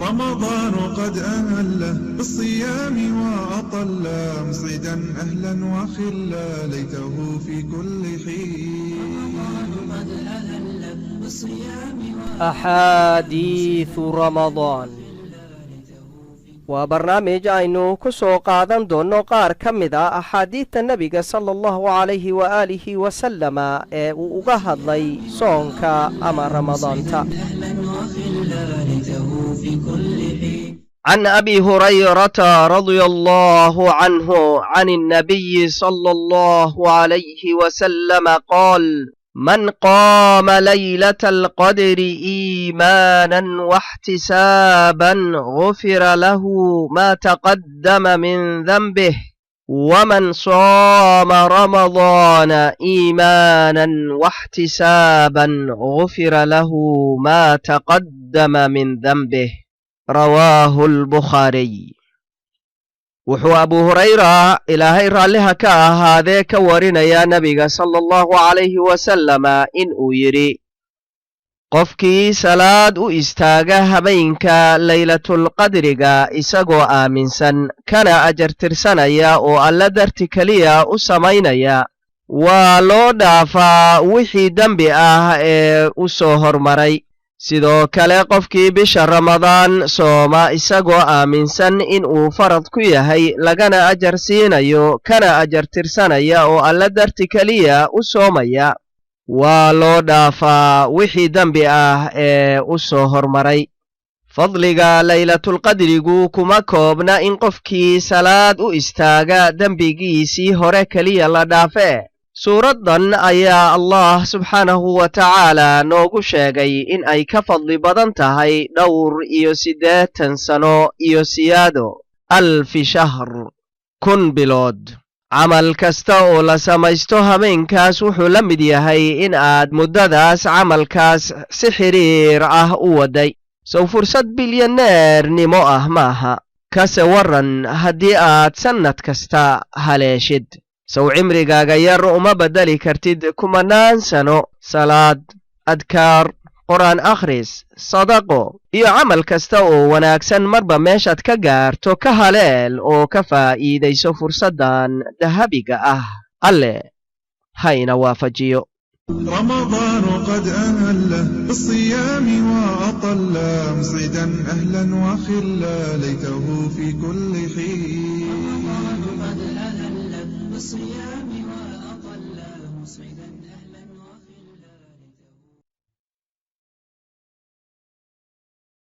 رمضان قد أهله بالصيام وأطل مسعدا أهلا وخلا ليته في كل حين. رمضان قد أهله بالصيام أحاديث رمضان waa barnaamij aynu ku soo qaadan doonno qaar ka mid a axaadiidta nebiga sala allahu calayhi waaalihi wasalama ee uu uga hadlay soonka ama ramadaanta. can abi hurayrata radia allahu canhu can الnabiyi sala allahu calayhi wasalama qaal من قام ليلة القدر إيمانا واحتسابا غفر له ما تقدم من ذنبه ومن صام رمضان إيمانا واحتسابا غفر له ما تقدم من ذنبه رواه البخاري. wuxuu abu hurayra ilaahay raalliha ka ahaadee ka warinayaa nebiga sala allahu calayhi wasalama in uu yidhi qofkii salaad u istaaga habeenka laylatulqadriga isagoo aaminsan kana ajartirsanaya oo alla darti keliya u samaynaya waa loo dhaafaa wixii dembi ah ee u soo hormaray. sidoo kale qofkii bisha ramadaan sooma isagoo aaminsan in uu farad ku yahay lagana ajar siinayo kana ajartirsanaya oo alla darti keliya u soomaya waa loo dhaafaa wixii dembi ah ee u soo hormaray. fadliga laylatulqadrigu kuma koobna in qofkii salaad u istaaga dembigiisii hore keliya la dhaafe. suuraddan ayaa allah subxaanahu wa tacaala noogu sheegay in ay ka fadli badan tahay 80 sano iyo siyaado 1000 shahr 1000 bilood. camal kasta oo la samaysto habeenkaas wuxuu la mid yahay in aad muddadaas camalkaas si xiriir ah u waday. sow fursad bilyaneernimo ah maaha. kase waran haddii aad sannad kasta haleeshid. sow cimrigaaga yar uma beddeli kartid kumanaan sano salaad, adkaar, qur'aan akhris, sadaqo iyo camal kasta oo wanaagsan marba meeshaad ka gaarto ka haleel oo ka faa'iidayso fursaddan dahabiga ah. alle ha ina waafajiyo. رمضان قد أهله بالصيام وأطل مسعدا أهلا وخلا ليته في كل حين. رمضان قد أهله بالصيام